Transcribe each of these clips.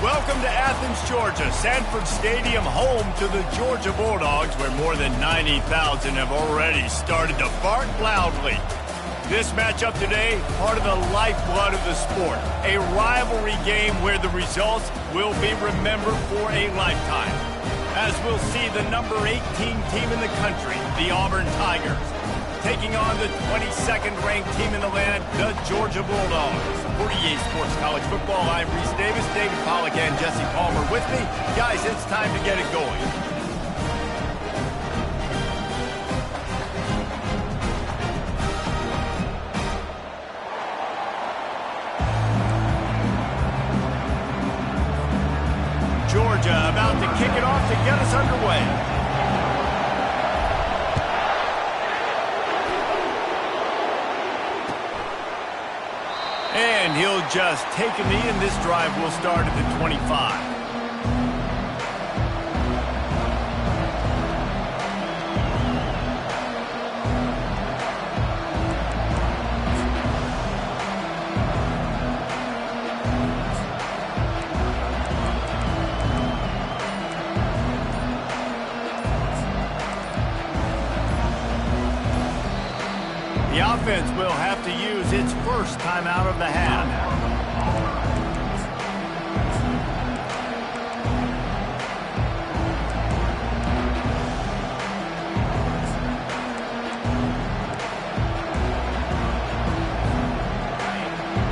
Welcome to Athens, Georgia, Sanford Stadium, home to the Georgia Bulldogs, where more than 90,000 have already started to bark loudly. This matchup today, part of the lifeblood of the sport, a rivalry game where the results will be remembered for a lifetime. As we'll see the number 18 team in the country, the Auburn Tigers, taking on the 22nd ranked team in the land, the Georgia Bulldogs. For EA Sports College Football, I'm Reese Davis, David Pollack, and Jesse Palmer with me. Guys, it's time to get it going. Georgia about to kick it off to get us underway. And he'll just take a knee, and this drive will start at the 25. The offense will have to use its first time out of the half.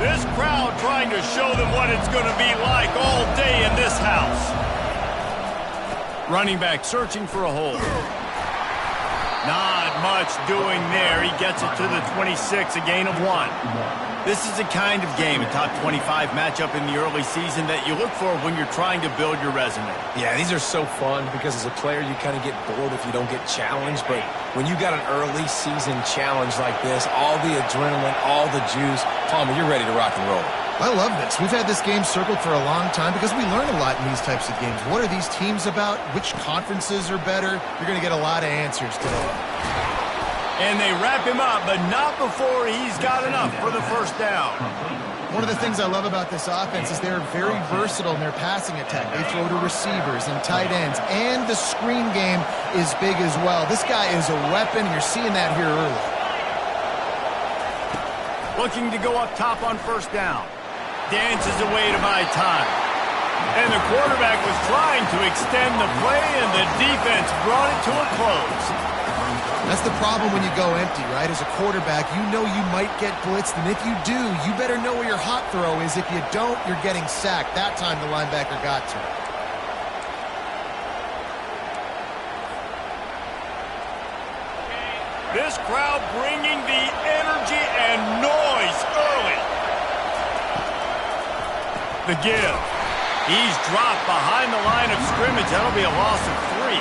This crowd trying to show them what it's going to be like all day in this house. Running back searching for a hole. Not much doing there. He gets it to the 26, a gain of 1. This is the kind of game, a top 25 matchup in the early season, that you look for when you're trying to build your resume. Yeah, these are so fun because as a player, you kind of get bored if you don't get challenged. But when you got an early season challenge like this, all the adrenaline, all the juice, Palmer, you're ready to rock and roll. I love this. We've had this game circled for a long time because we learn a lot in these types of games. What are these teams about? Which conferences are better? You're going to get a lot of answers today. And they wrap him up, but not before he's got enough for the first down. One of the things I love about this offense is they're very versatile in their passing attack. They throw to receivers and tight ends, and the screen game is big as well. This guy is a weapon, and you're seeing that here early. Looking to go up top on first down. Dances away to buy time. And the quarterback was trying to extend the play, and the defense brought it to a close. That's the problem when you go empty, right? As a quarterback, you know you might get blitzed, and if you do, you better know where your hot throw is. If you don't, you're getting sacked. That time the linebacker got to it. This crowd bringing the energy and noise early. The give. He's dropped behind the line of scrimmage. That'll be a loss of 3.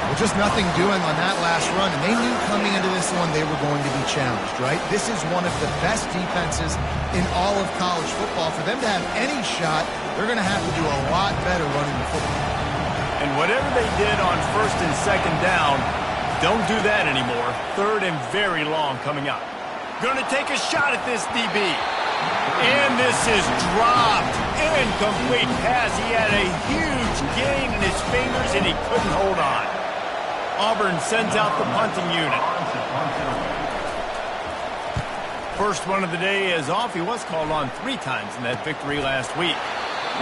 Well, just nothing doing on that last run, and they knew coming into this one they were going to be challenged, right? This is one of the best defenses in all of college football. For them to have any shot, they're going to have to do a lot better running the football. And whatever they did on first and second down, don't do that anymore. Third and very long coming up. Going to take a shot at this DB. And this is dropped. Incomplete pass. He had a huge gain in his fingers, and he couldn't hold on. Auburn sends out the punting unit. First one of the day is off. He was called on 3 times in that victory last week.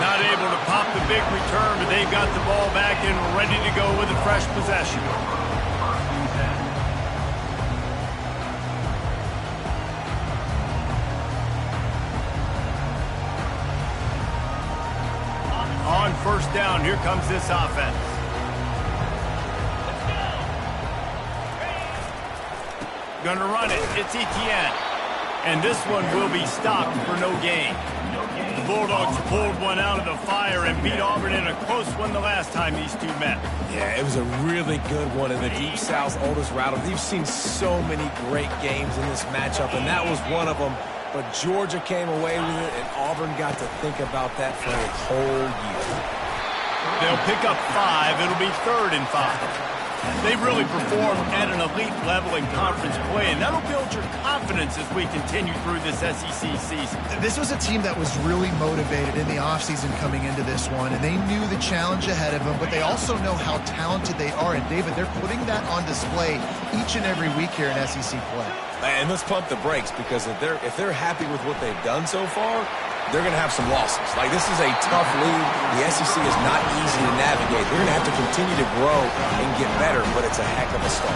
Not able to pop the big return, but they've got the ball back and ready to go with a fresh possession. On first down, here comes this offense. Gonna run it. It's Ncaa. And this one will be stopped for no gain. The Bulldogs pulled one out of the fire and beat Auburn in a close one the last time these two met. Yeah, it was a really good one in the Deep South's oldest route. We've seen so many great games in this matchup, and that was one of them. But Georgia came away with it, and Auburn got to think about that for a whole year. They'll pick up 5. It'll be 3rd and 5. They really performed at an elite level in conference play, and that'll build your confidence as we continue through this SEC season. This was a team that was really motivated in the offseason coming into this one, and they knew the challenge ahead of them, but they also know how talented they are. And, David, they're putting that on display each and every week here in SEC play. And let's pump the brakes, because if they're happy with what they've done so far, they're going to have some losses. Like, this is a tough league. The SEC is not easy to navigate. They're going to have to continue to grow and get better, but it's a heck of a start.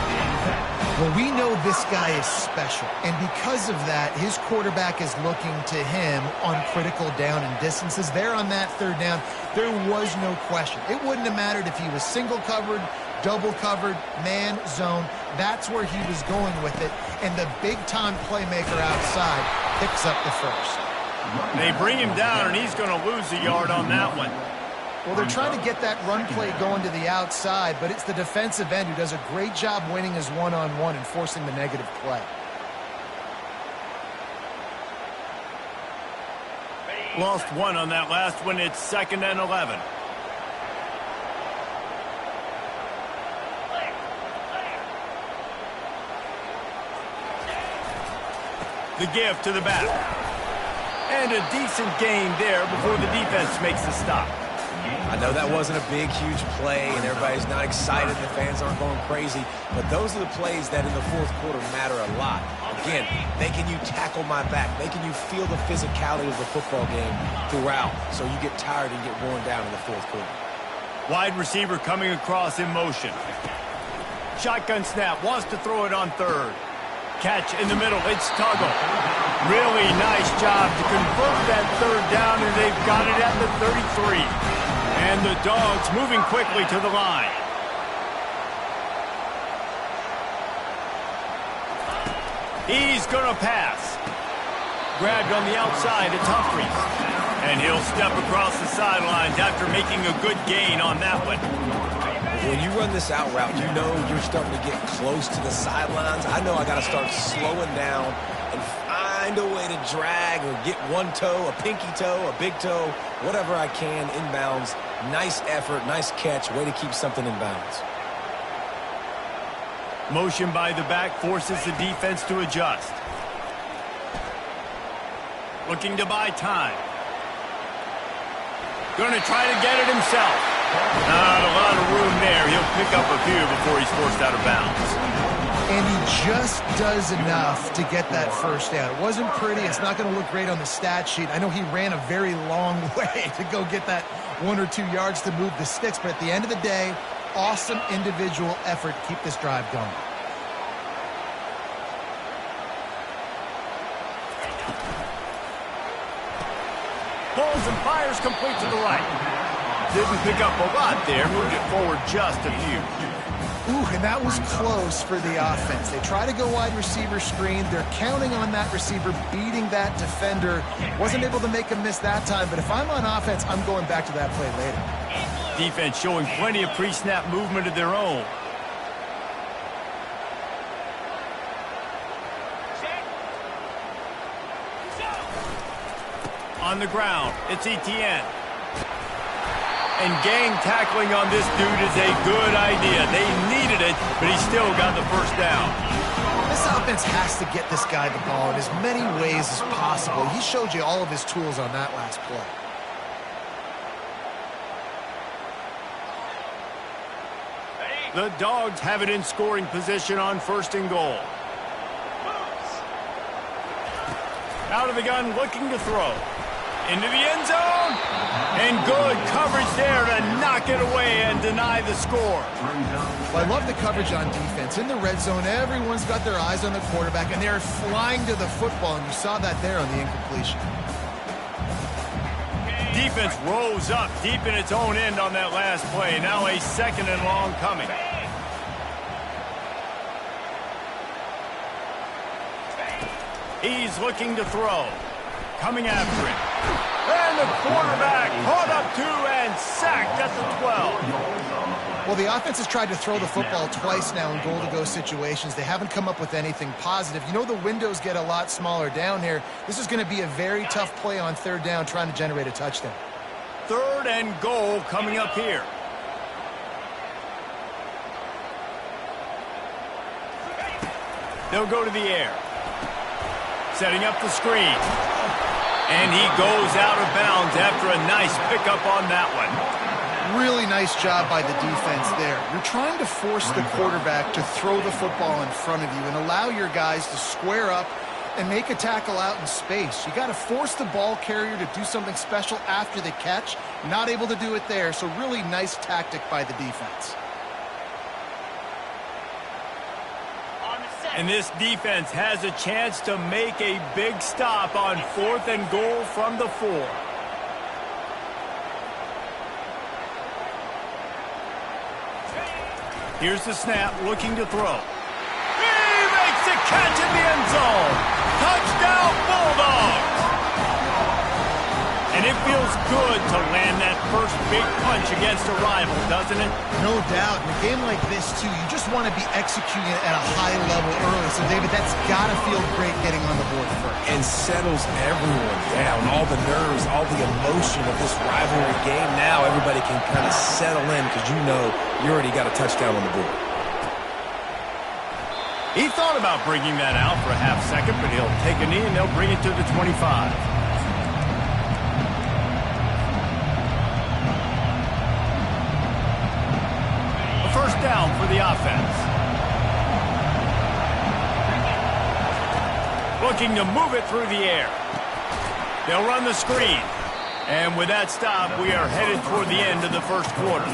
Well, we know this guy is special, and because of that, his quarterback is looking to him on critical down and distances. There on that third down, there was no question. It wouldn't have mattered if he was single covered, double covered, man, zone. That's where he was going with it, and the big-time playmaker outside picks up the first. They bring him down, and he's going to lose a yard on that one. Well, they're trying to get that run play going to the outside, but it's the defensive end who does a great job winning his one-on-one and forcing the negative play. Lost one on that last one. It's 2nd and 11. The give to the back. And a decent gain there before the defense makes the stop. I know that wasn't a big, huge play, and everybody's not excited. The fans aren't going crazy. But those are the plays that in the fourth quarter matter a lot. Again, making you tackle my back, making you feel the physicality of the football game throughout, so you get tired and get worn down in the fourth quarter. Wide receiver coming across in motion. Shotgun snap, wants to throw it on third. Catch in the middle, it's Tuggle. Really nice job to convert that third down, and they've got it at the 33. And the Dogs moving quickly to the line. He's going to pass. Grabbed on the outside, it's Humphries. And he'll step across the sidelines after making a good gain on that one. When you run this out route, you know you're starting to get close to the sidelines. I know I got to start slowing down and find a way to drag or get one toe, a pinky toe, a big toe, whatever I can inbounds. Nice effort, nice catch, way to keep something in bounds. Motion by the back forces the defense to adjust. Looking to buy time. Going to try to get it himself. Not a lot of room there. He'll pick up a few before he's forced out of bounds. And he just does enough to get that first down. It wasn't pretty. It's not going to look great on the stat sheet. I know he ran a very long way to go get that 1 or 2 yards to move the sticks, but at the end of the day, awesome individual effort to keep this drive going. Pulls and fires complete to the right. Didn't pick up a lot there, moved it forward just a few. Ooh, and that was close for the offense. They try to go wide receiver screen. They're counting on that receiver beating that defender. Wasn't able to make a miss that time, but if I'm on offense, I'm going back to that play later. Defense showing plenty of pre-snap movement of their own. On the ground, it's Etienne. And gang tackling on this dude is a good idea. They needed it, but he still got the first down. This offense has to get this guy the ball in as many ways as possible. He showed you all of his tools on that last play. The Dogs have it in scoring position on 1st and goal. Out of the gun, looking to throw. Into the end zone. And good coverage there to knock it away and deny the score. Well, I love the coverage on defense. In the red zone, everyone's got their eyes on the quarterback, and they're flying to the football, and you saw that there on the incompletion. Defense rose up deep in its own end on that last play. Now a 2nd and long coming. He's looking to throw. Coming after it. And the quarterback caught up to and sacked at the 12. Well, the offense has tried to throw the football twice now in goal-to-go situations. They haven't come up with anything positive. You know the windows get a lot smaller down here. This is going to be a very tough play on 3rd down trying to generate a touchdown. 3rd and goal coming up here. They'll go to the air. Setting up the screen. And he goes out of bounds after a nice pickup on that one. Really nice job by the defense there. You're trying to force the quarterback to throw the football in front of you and allow your guys to square up and make a tackle out in space. You got to force the ball carrier to do something special after the catch. Not able to do it there, so really nice tactic by the defense. And this defense has a chance to make a big stop on 4th and goal from the 4. Here's the snap, looking to throw. He makes a catch in the end zone. Touchdown, Bulldogs! And it feels good to land that first big punch against a rival, doesn't it? No doubt. In a game like this, too, you just want to be executing it at a high level early. So, David, that's got to feel great getting on the board first. And settles everyone down. All the nerves, all the emotion of this rivalry game. Now everybody can kind of settle in because you know you already got a touchdown on the board. He thought about bringing that out for a half second, but he'll take a knee and they'll bring it to the 25. First down for the offense. Looking to move it through the air. They'll run the screen. And with that stop, we are headed toward the end of the first quarter.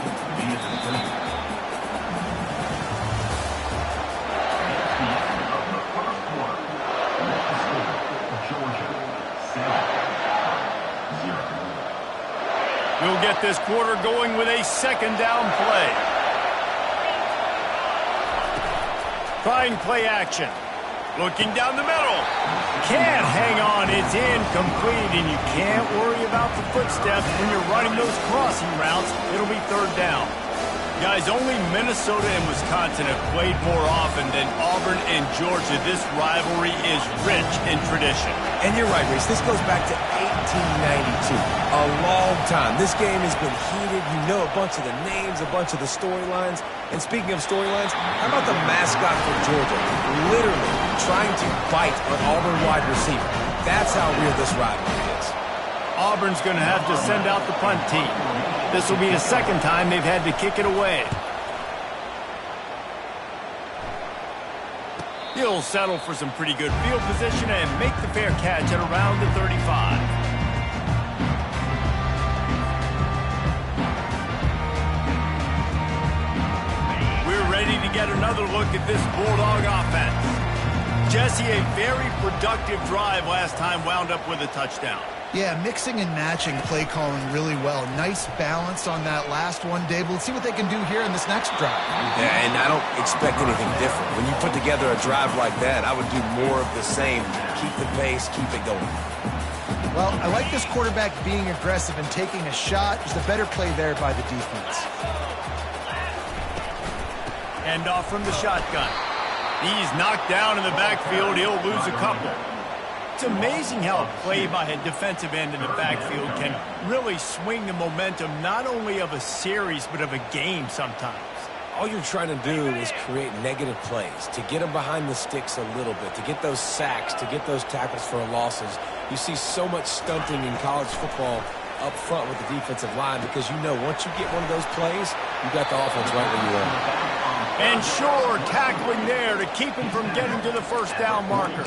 We'll get this quarter going with a second down play. Trying play action. Looking down the middle. Can't hang on. It's incomplete, and you can't worry about the footsteps when you're running those crossing routes. It'll be third down. Guys, only Minnesota and Wisconsin have played more often than Auburn and Georgia. This rivalry is rich in tradition. And you're right, Reese. This goes back to 1892. A long time. This game has been heated. You know a bunch of the names, a bunch of the storylines. And speaking of storylines, how about the mascot for Georgia? Literally trying to bite an Auburn wide receiver. That's how real this rivalry is. Auburn's going to have to send out the punt team. This will be the second time they've had to kick it away. He'll settle for some pretty good field position and make the fair catch at around the 35. We're ready to get another look at this Bulldog offense. Jesse, a very productive drive last time wound up with a touchdown. Yeah, mixing and matching play calling really well. Nice balance on that last one, Dave. Let's see what they can do here in this next drive. Yeah, and I don't expect anything different. When you put together a drive like that, I would do more of the same. Keep the pace, keep it going. Well, I like this quarterback being aggressive and taking a shot. There's a better play there by the defense. Hand off from the shotgun. He's knocked down in the backfield. He'll lose a couple. It's amazing how a play by a defensive end in the backfield can really swing the momentum not only of a series but of a game sometimes. All you're trying to do is create negative plays, to get them behind the sticks a little bit, to get those sacks, to get those tackles for losses. You see so much stunting in college football up front with the defensive line because you know once you get one of those plays, you got the offense right where you are. And sure, tackling there to keep him from getting to the first down marker.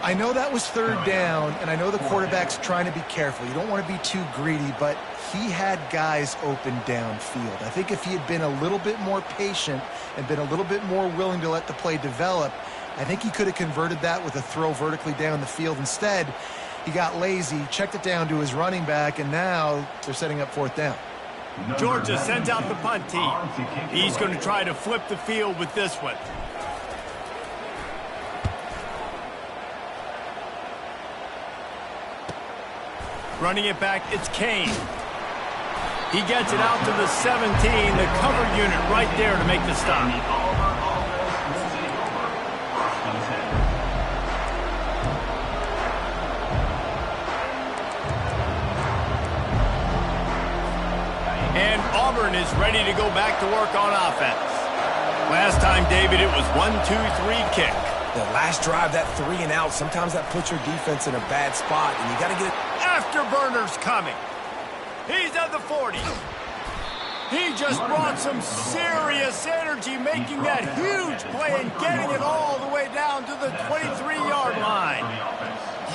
I know that was third down, and I know the quarterback's trying to be careful. You don't want to be too greedy, but he had guys open downfield. I think if he had been a little bit more patient and been a little bit more willing to let the play develop, I think he could have converted that with a throw vertically down the field. Instead, he got lazy, checked it down to his running back, and now they're setting up fourth down. Georgia sends out the punt team. He's going to try to flip the field with this one. Running it back, it's Kane. He gets it out to the 17, the cover unit right there to make the stop. And Auburn is ready to go back to work on offense. Last time, David, it was 1-2-3 kick. The last drive, that 3 and out, sometimes that puts your defense in a bad spot, and you got to get it. Afterburner's coming. He's at the 40. He just brought some serious energy, making that huge play and getting it all the way down to the 23-yard line.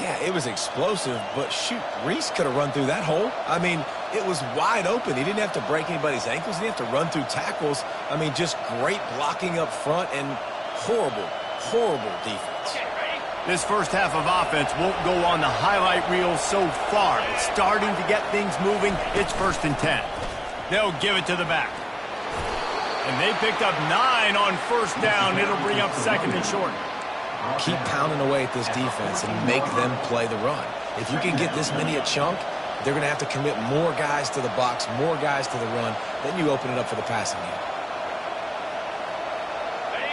Yeah, it was explosive, but shoot, Reese could have run through that hole. I mean, it was wide open. He didn't have to break anybody's ankles. He didn't have to run through tackles. I mean, just great blocking up front and horrible defense. This first half of offense won't go on the highlight reel so far. It's starting to get things moving. It's 1st and 10. They'll give it to the back. And they picked up 9 on 1st down. It'll bring up 2nd and short. Keep pounding away at this defense and make them play the run. If you can get this many a chunk, they're going to have to commit more guys to the box, more guys to the run. Then you open it up for the passing game.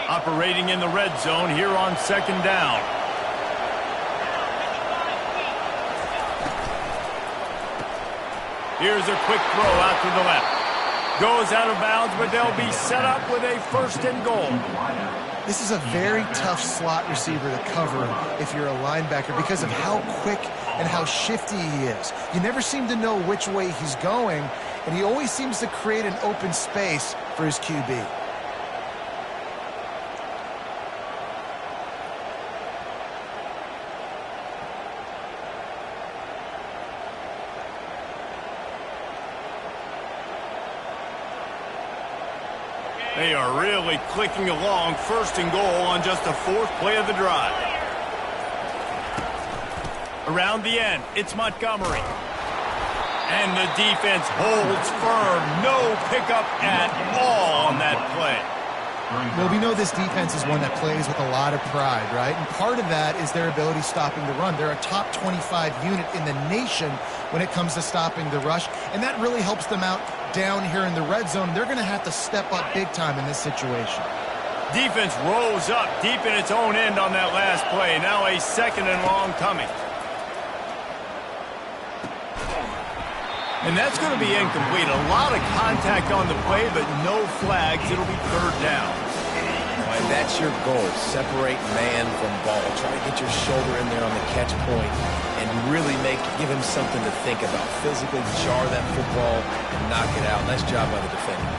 Operating in the red zone here on 2nd down. Here's a quick throw out to the left. Goes out of bounds, but they'll be set up with a 1st and goal. This is a very tough slot receiver to cover if you're a linebacker because of how quick and how shifty he is. You never seem to know which way he's going, and he always seems to create an open space for his QB. They are really clicking along. 1st and goal on just the 4th play of the drive. Around the end, it's Montgomery. And the defense holds firm. No pickup at all on that play. Well, we know this defense is one that plays with a lot of pride, right? And part of that is their ability stopping the run. They're a top 25 unit in the nation when it comes to stopping the rush, and that really helps them out down here in the red zone. They're going to have to step up big time in this situation. Defense rose up deep in its own end on that last play. Now a 2nd and long coming. And that's going to be incomplete. A lot of contact on the play, but no flags. It'll be 3rd down. And that's your goal. Separate man from ball. Try to get your shoulder in there on the catch point and really give him something to think about. Physically jar that football and knock it out. Nice job by the defender.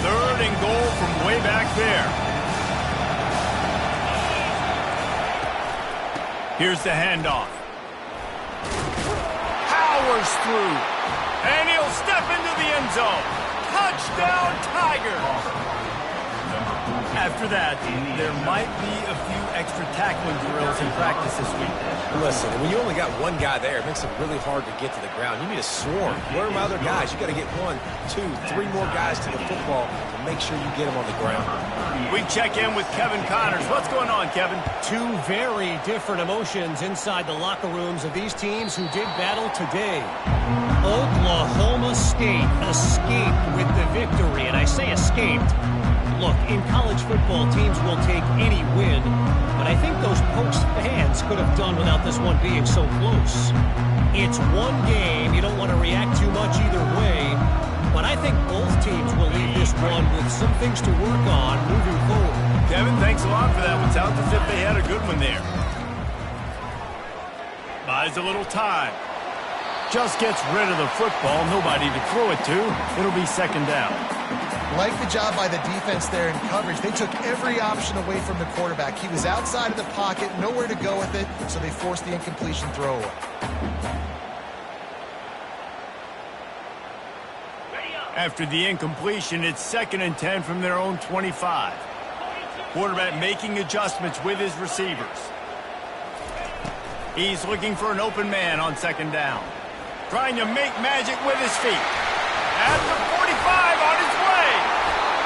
Third and goal from way back there. Here's the handoff. Powers through. And he'll step into the end zone. Touchdown, Tigers! After that, there might be a few extra tackling drills in practice this week. Listen, when you only got one guy there, it makes it really hard to get to the ground. You need a swarm. Where are my other guys? You got to get 1, 2, 3 more guys to the football and make sure you get them on the ground. We check in with Kevin Connors. What's going on, Kevin? 2 very different emotions inside the locker rooms of these teams who did battle today. Oklahoma State escaped with the victory, and I say escaped. Look, in college football, teams will take any win, but I think those Pokes fans could have done without this one being so close. It's one game. You don't want to react too much either way, but I think both teams will leave this one with some things to work on moving forward. Kevin, thanks a lot for that. It sounds as if they had a good one there. Buys a little time. Just gets rid of the football. Nobody to throw it to. It'll be 2nd down. Like the job by the defense there in coverage. They took every option away from the quarterback. He was outside of the pocket, nowhere to go with it, so they forced the incompletion throw away. After the incompletion, it's 2nd and 10 from their own 25. Quarterback making adjustments with his receivers. He's looking for an open man on 2nd down. Trying to make magic with his feet. At the 45 on his way.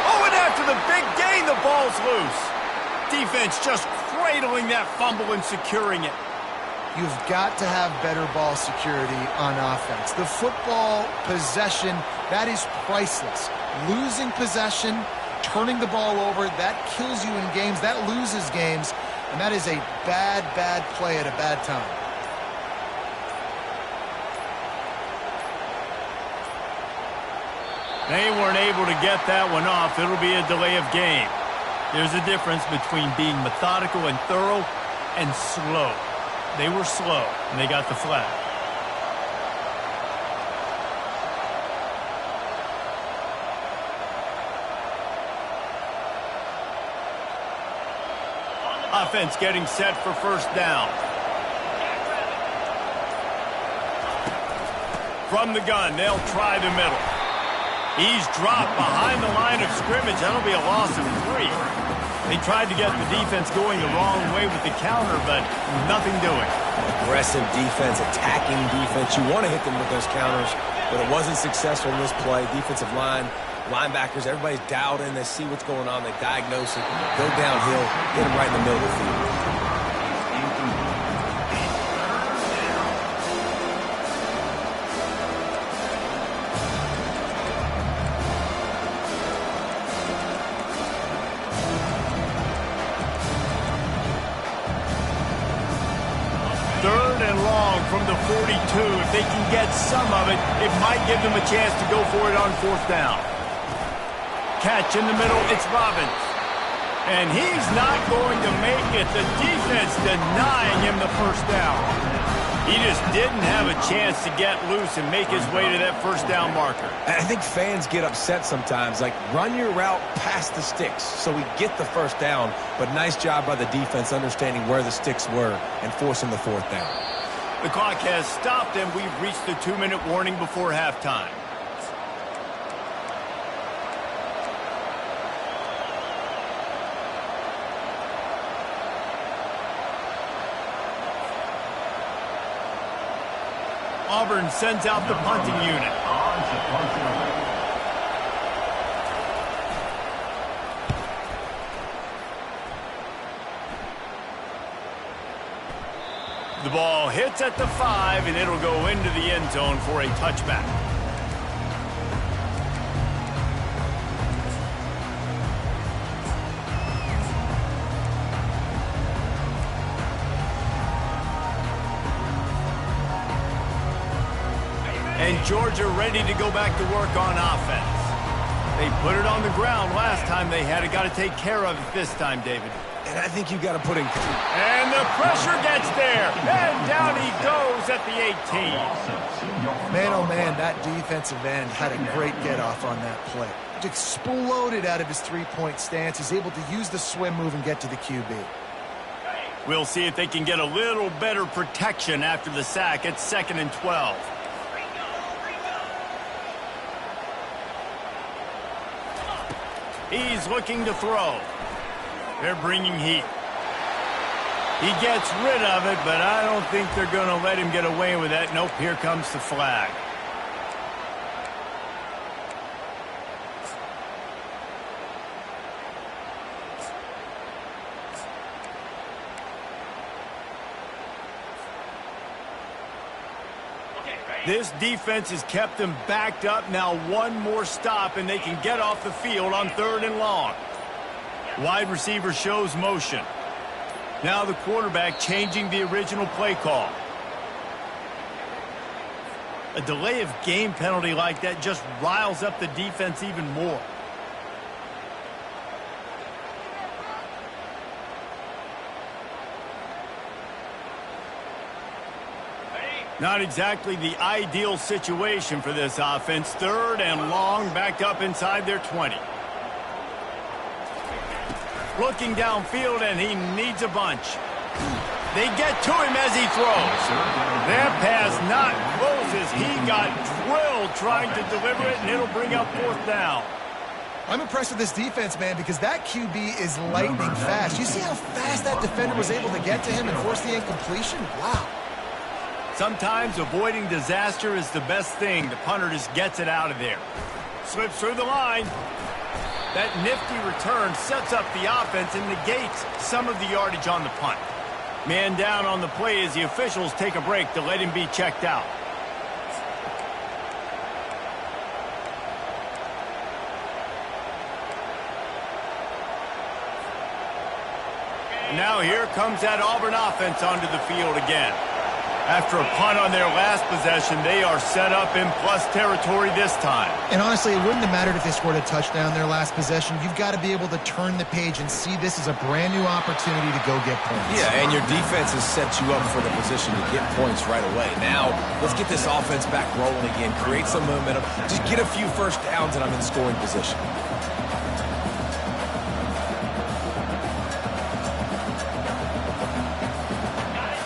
Oh, and after the big gain, the ball's loose. Defense just cradling that fumble and securing it. You've got to have better ball security on offense. The football possession, that is priceless. Losing possession, turning the ball over, that kills you in games, that loses games, and that is a bad, bad play at a bad time. They weren't able to get that one off. It'll be a delay of game. There's a difference between being methodical and thorough and slow. They were slow, and they got the flag. Offense getting set for first down. From the gun, they'll try the middle. He's dropped behind the line of scrimmage. That'll be a loss of 3. They tried to get the defense going the wrong way with the counter, but nothing doing. Aggressive defense, attacking defense. You want to hit them with those counters, but it wasn't successful in this play. Defensive line, linebackers, everybody's dialed in. They see what's going on. They diagnose it, go downhill, hit them right in the middle of the field. From the 42, if they can get some of it, it might give them a chance to go for it on fourth down. Catch in the middle, it's Robbins. And he's not going to make it. The defense denying him the first down. He just didn't have a chance to get loose and make his way to that first down marker. I think fans get upset sometimes, like run your route past the sticks so we get the first down, but nice job by the defense understanding where the sticks were and forcing the fourth down. The clock has stopped, and we've reached the 2-minute warning before halftime. Auburn sends out the punting unit. The ball hits at the 5, and it'll go into the end zone for a touchback. And Georgia ready to go back to work on offense. They put it on the ground last time they had it. Got to take care of it this time, David. And I think you got to put in... And the pressure gets there. And down he goes at the 18. Man, oh man, that defensive end had a great get-off on that play. It exploded out of his three-point stance. He's able to use the swim move and get to the QB. We'll see if they can get a little better protection after the sack. It's 2nd and 12. He's looking to throw. They're bringing heat. He gets rid of it, but I don't think they're going to let him get away with that. Nope, here comes the flag. This defense has kept them backed up. Now one more stop, and they can get off the field on 3rd and long. Wide receiver shows motion. Now the quarterback changing the original play call. A delay of game penalty like that just riles up the defense even more. Not exactly the ideal situation for this offense. 3rd and long, backed up inside their 20. Looking downfield, and he needs a bunch. They get to him as he throws. That pass not closes. He got drilled trying to deliver it, and it'll bring up 4th down. I'm impressed with this defense, man, because that QB is lightning fast. You see how fast that defender was able to get to him and force the incompletion? Wow. Sometimes avoiding disaster is the best thing. The punter just gets it out of there. Slips through the line. That nifty return sets up the offense and negates some of the yardage on the punt. Man down on the play as the officials take a break to let him be checked out. Now here comes that Auburn offense onto the field again. After a punt on their last possession, they are set up in plus territory this time. And honestly, it wouldn't have mattered if they scored a touchdown their last possession. You've got to be able to turn the page and see this as a brand new opportunity to go get points. Yeah, and your defense has set you up for the position to get points right away. Now, let's get this offense back rolling again, create some momentum, just get a few first downs, and I'm in scoring position.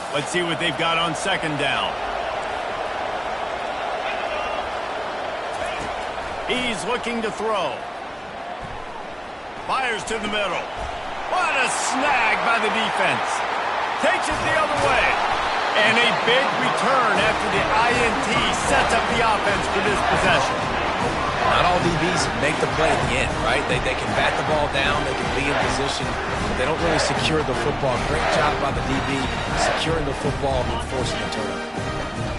Let's see what they've got on second down. He's looking to throw. Fires to the middle. What a snag by the defense. Takes it the other way. And a big return after the INT sets up the offense for this possession. Not all DBs make the play at the end, right? They can bat the ball down, they can be in position, but they don't really secure the football. Great job by the DB securing the football and forcing the turnover.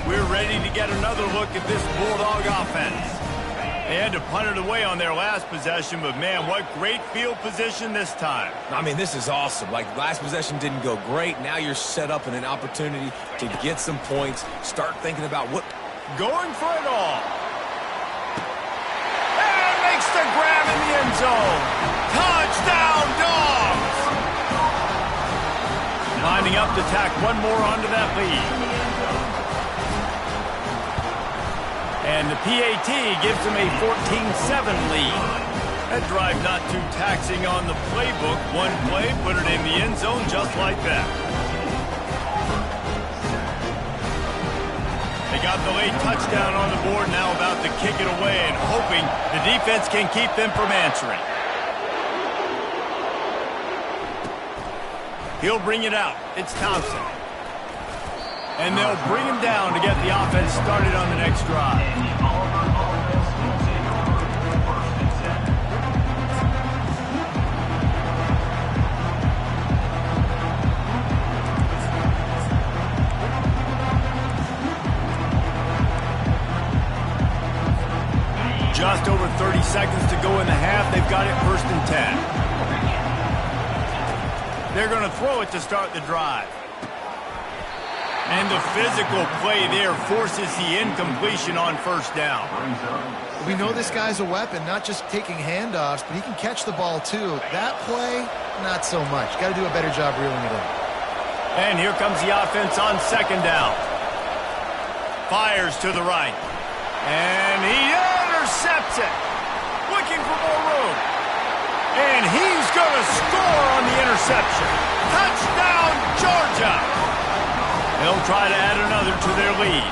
We're ready to get another look at this Bulldog offense. They had to punt it away on their last possession, but man, what great field position this time. I mean, this is awesome. Like, last possession didn't go great. Now you're set up in an opportunity to get some points, start thinking about what... Going for it all. The grab in the end zone. Touchdown, Dogs! Lining up to tack one more onto that lead. And the PAT gives them a 14-7 lead. That drive not too taxing on the playbook. One play, put it in the end zone just like that. They got the late touchdown on the board, now about to kick it away and hoping the defense can keep them from answering. He'll bring it out. It's Thompson. And they'll bring him down to get the offense started on the next drive. Just over 30 seconds to go in the half. They've got it 1st and 10. They're going to throw it to start the drive. And the physical play there forces the incompletion on 1st down. We know this guy's a weapon, not just taking handoffs, but he can catch the ball too. That play, not so much. Got to do a better job reeling it in. And here comes the offense on 2nd down. Fires to the right. And he intercepts it. Looking for more room. And he's going to score on the interception. Touchdown, Georgia. They'll try to add another to their lead.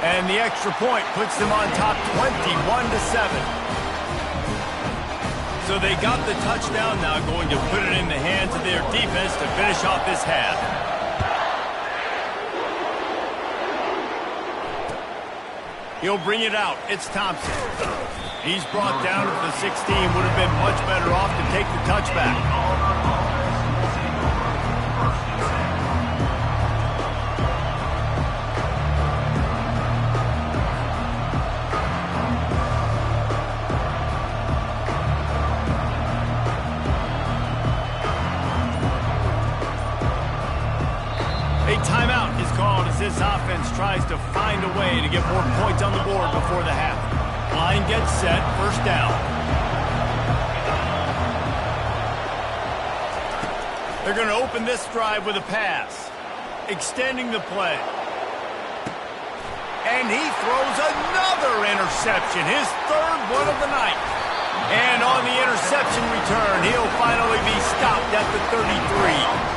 And the extra point puts them on top 21-7. So they got the touchdown, now going to put it in the hands of their defense to finish off this half. He'll bring it out. It's Thompson. He's brought down to the 16. Would have been much better off to take the touchback. A timeout is called as this offense tries to find a way to get more points on the board before the half. Line gets set, 1st down. They're going to open this drive with a pass, extending the play. And he throws another interception, his 3rd one of the night. And on the interception return, he'll finally be stopped at the 33.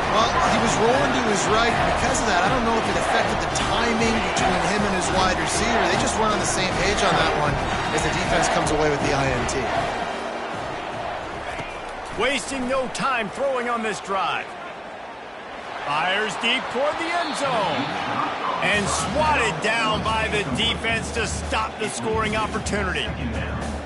Well, he was rolling to his right. Because of that, I don't know if it affected the timing between him and his wide receiver. They just weren't on the same page on that one as the defense comes away with the INT. Wasting no time throwing on this drive. Fires deep toward the end zone. And swatted down by the defense to stop the scoring opportunity.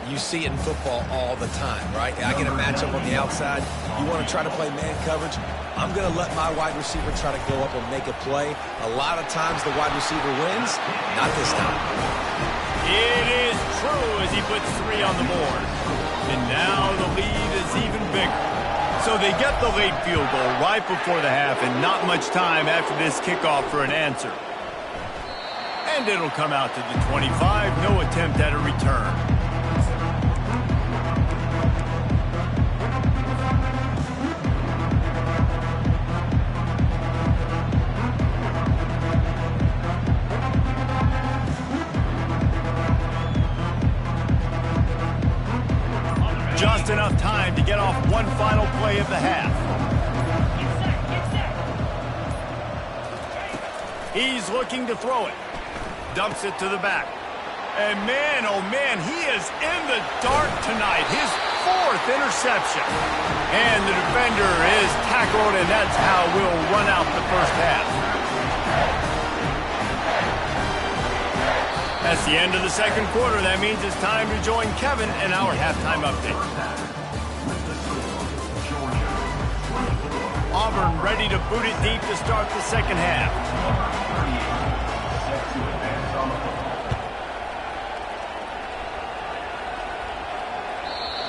You see it in football all the time, right? I get a matchup on the outside. You want to try to play man coverage? I'm going to let my wide receiver try to go up and make a play. A lot of times the wide receiver wins. Not this time. It is true as he puts 3 on the board. And now the lead is even bigger. So they get the late field goal right before the half and not much time after this kickoff for an answer. And it'll come out to the 25. No attempt at a return. Just enough time to get off one final play of the half. He's looking to throw it. Dumps it to the back. And man, oh man, he is in the dark tonight. His 4th interception. And the defender is tackled, and that's how we'll run out the first half. That's the end of the second quarter. That means it's time to join Kevin in our halftime update. Auburn ready to boot it deep to start the second half.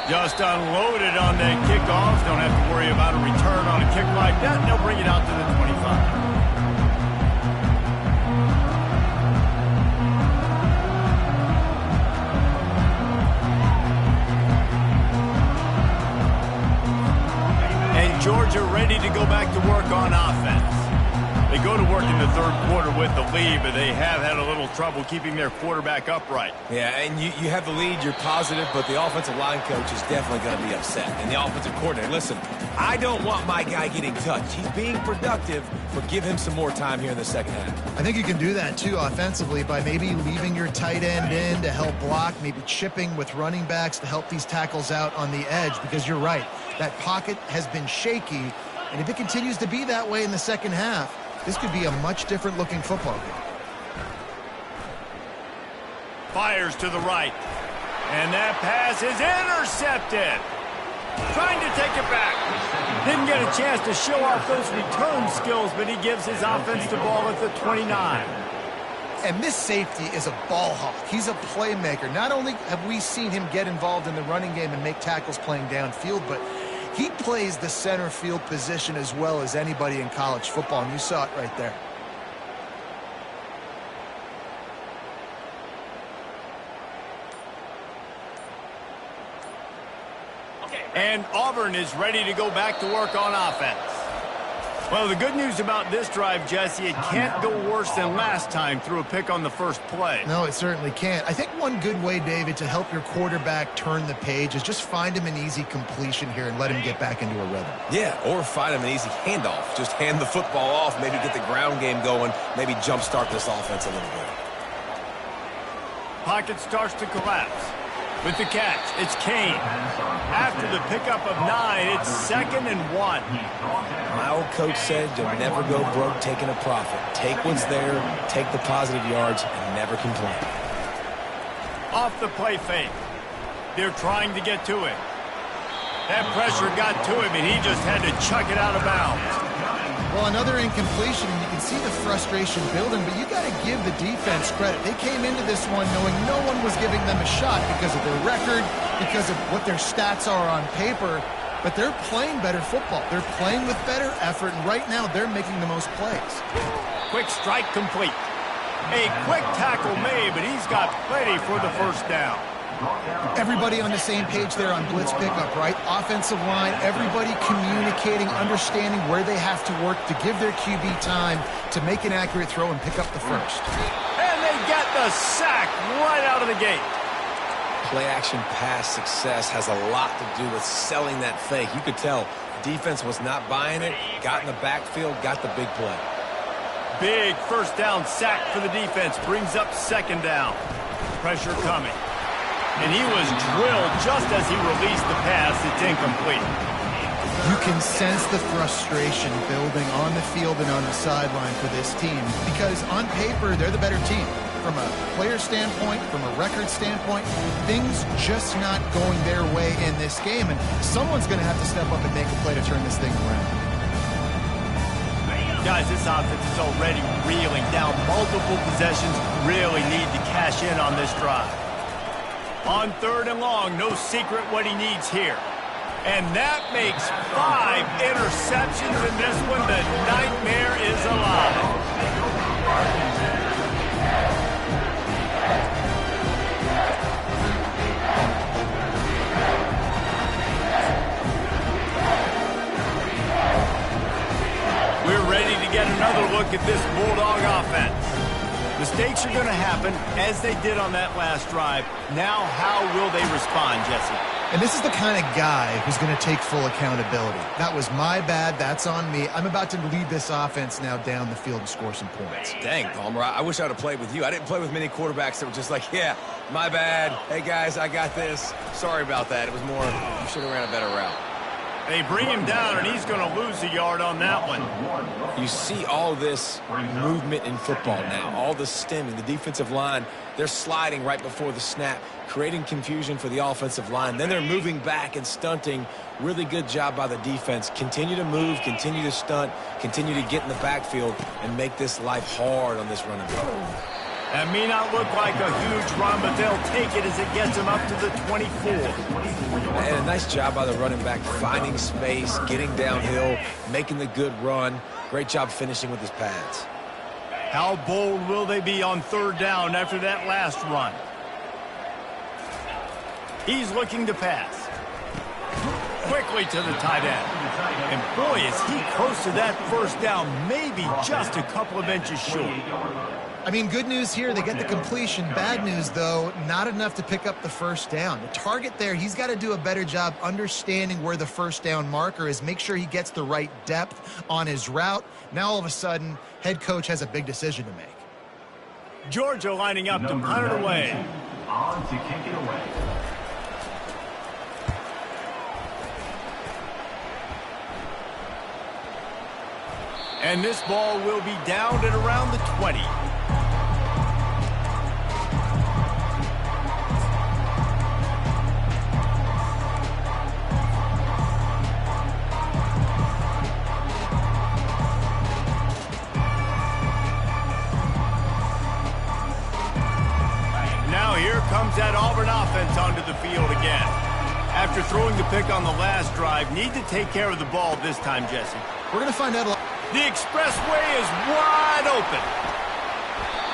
Just unloaded on that kickoff. Don't have to worry about a return on a kick like that. They'll bring it out to the 25. Georgia ready to go back to work on offense. They go to work in the third quarter with the lead, but they have had a little trouble keeping their quarterback upright. Yeah, and you have the lead, you're positive, but the offensive line coach is definitely going to be upset. And the offensive coordinator, listen, I don't want my guy getting touched. He's being productive, but give him some more time here in the second half. I think you can do that, too, offensively, by maybe leaving your tight end in to help block, maybe chipping with running backs to help these tackles out on the edge, because you're right. That pocket has been shaky, and if it continues to be that way in the second half, this could be a much different looking football game. Fires to the right. And that pass is intercepted. Trying to take it back. Didn't get a chance to show off those return skills, but he gives his offense the ball at the 29. And this safety is a ball hawk. He's a playmaker. Not only have we seen him get involved in the running game and make tackles playing downfield, but he plays the center field position as well as anybody in college football, and you saw it right there. And Auburn is ready to go back to work on offense. Well, the good news about this drive, Jesse, it can't go worse than last time through a pick on the first play. No, it certainly can't. I think one good way, David, to help your quarterback turn the page is just find him an easy completion here and let him get back into a rhythm. Yeah, or find him an easy handoff. Just hand the football off, maybe get the ground game going, maybe jumpstart this offense a little bit. Pocket starts to collapse. With the catch, it's Kane. After the pickup of 9, it's 2nd and 1. My old coach said you'll never go broke taking a profit. Take what's there, take the positive yards, and never complain. Off the play fake. They're trying to get to him. That pressure got to him, and he just had to chuck it out of bounds. Well, another incompletion, and you can see the frustration building, but you got to give the defense credit. They came into this one knowing no one was giving them a shot because of their record, because of what their stats are on paper, but they're playing better football. They're playing with better effort, and right now they're making the most plays. Quick strike complete. A quick tackle made, but he's got plenty for the first down. Everybody on the same page there on blitz pickup, right? Offensive line, everybody communicating, understanding where they have to work to give their QB time to make an accurate throw and pick up the first. And they get the sack right out of the gate. Play-action pass success has a lot to do with selling that fake. You could tell defense was not buying it, got in the backfield, got the big play. Big first down sack for the defense, brings up 2nd down. Pressure coming. And he was drilled just as he released the pass. It's incomplete. You can sense the frustration building on the field and on the sideline for this team because on paper, they're the better team. From a player standpoint, from a record standpoint, things just not going their way in this game. And someone's going to have to step up and make a play to turn this thing around. Guys, this offense is already reeling down multiple possessions. Really need to cash in on this drive. On 3rd and long, no secret what he needs here. And that makes 5 interceptions in this one. The nightmare is alive. We're ready to get another look at this Bulldog offense. Mistakes are going to happen, as they did on that last drive. Now, how will they respond, Jesse? And this is the kind of guy who's going to take full accountability. That was my bad. That's on me. I'm about to lead this offense now down the field and score some points. Dang, Palmer, I wish I would have played with you. I didn't play with many quarterbacks that were just like, yeah, my bad. Hey, guys, I got this. Sorry about that. It was more, you should have ran a better route. They bring him down, and he's going to lose a yard on that one. You see all this movement in football now, all the stemming, the defensive line, they're sliding right before the snap, creating confusion for the offensive line. Then they're moving back and stunting. Really good job by the defense. Continue to move, continue to stunt, continue to get in the backfield, and make this life hard on this running back. That may not look like a huge run, but they'll take it as it gets them up to the 24. And a nice job by the running back, finding space, getting downhill, making the good run. Great job finishing with his pads. How bold will they be on 3rd down after that last run? He's looking to pass. Quickly to the tight end. And boy, is he close to that 1st down, maybe just a couple of inches short. I mean, good news here, they get the completion. Bad news, though, not enough to pick up the 1st down. The target there, he's got to do a better job understanding where the 1st down marker is, make sure he gets the right depth on his route. Now, all of a sudden, head coach has a big decision to make. Georgia lining up to punt it away. On to kick it away. And this ball will be down at around the 20. Now here comes that Auburn offense onto the field again. After throwing the pick on the last drive, need to take care of the ball this time, Jesse. We're going to find out a lot. The expressway is wide open.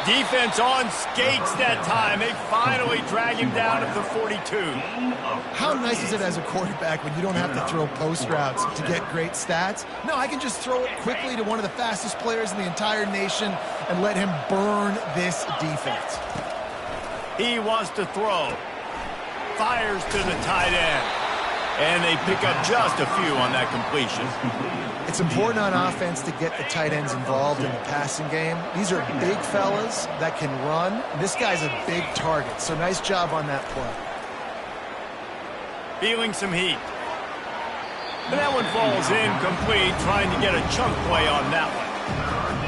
Defense on skates that time. They finally drag him down at the 42. How nice is it as a quarterback when you don't have to throw post routes to get great stats? No, I can just throw it quickly to one of the fastest players in the entire nation and let him burn this defense. He wants to throw. Fires to the tight end. And they pick up just a few on that completion. It's important on offense to get the tight ends involved in the passing game. These are big fellas that can run. This guy's a big target, so nice job on that play. Feeling some heat. And that one falls incomplete, trying to get a chunk play on that one.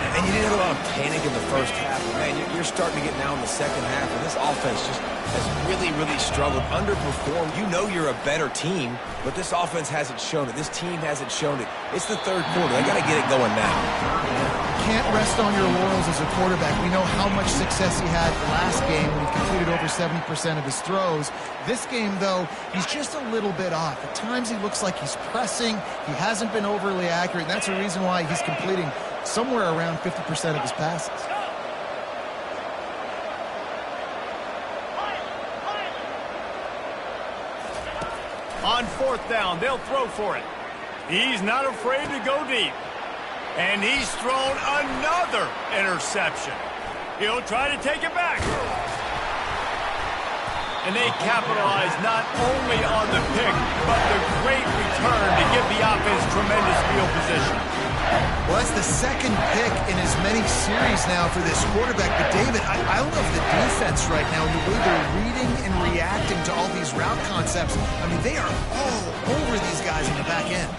And you didn't have a lot of panic in the first half. Man, you're starting to get now in the second half, and this offense just has really, really struggled, underperformed. You know you're a better team, but this offense hasn't shown it. This team hasn't shown it. It's the 3rd quarter. They got to get it going now. Can't rest on your laurels as a quarterback. We know how much success he had last game when he completed over 70% of his throws. This game, though, he's just a little bit off. At times he looks like he's pressing. He hasn't been overly accurate, and that's the reason why he's completing somewhere around 50% of his passes. On 4th down, they'll throw for it. He's not afraid to go deep. And he's thrown another interception. He'll try to take it back. And they capitalize not only on the pick, but the great return to give the offense tremendous field position. Well, that's the 2nd pick in as many series now for this quarterback. But, David, I love the defense right now, the way they're reading and reacting to all these route concepts. I mean, they are all over these guys in the back end.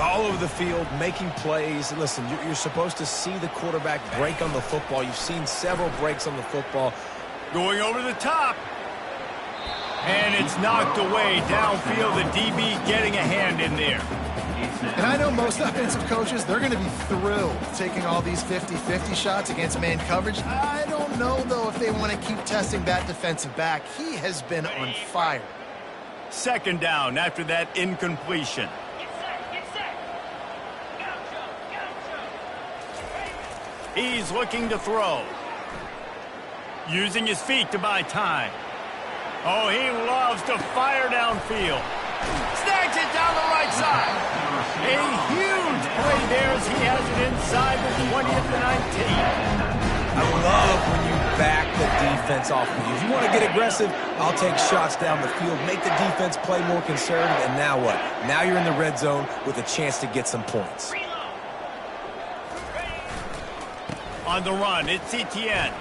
All over the field, making plays. Listen, you're supposed to see the quarterback break on the football. You've seen several breaks on the football. Going over the top. And it's knocked away downfield. The DB getting a hand in there. And I know most offensive coaches, they're going to be thrilled taking all these 50-50 shots against man coverage. I don't know, though, if they want to keep testing that defensive back. He has been on fire. Second down after that incompletion. He's looking to throw. Using his feet to buy time. Oh, he loves to fire downfield. Snags it down the right side. A huge play there as he has it inside the 20th to 19. I love when you back the defense off of you. If you want to get aggressive, I'll take shots down the field, make the defense play more conservative, and now what? Now you're in the red zone with a chance to get some points. On the run, it's Etienne.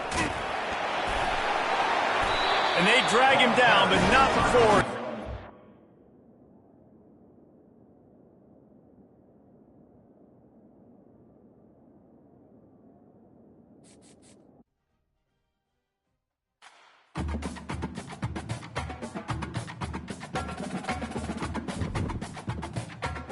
And they drag him down, but not before.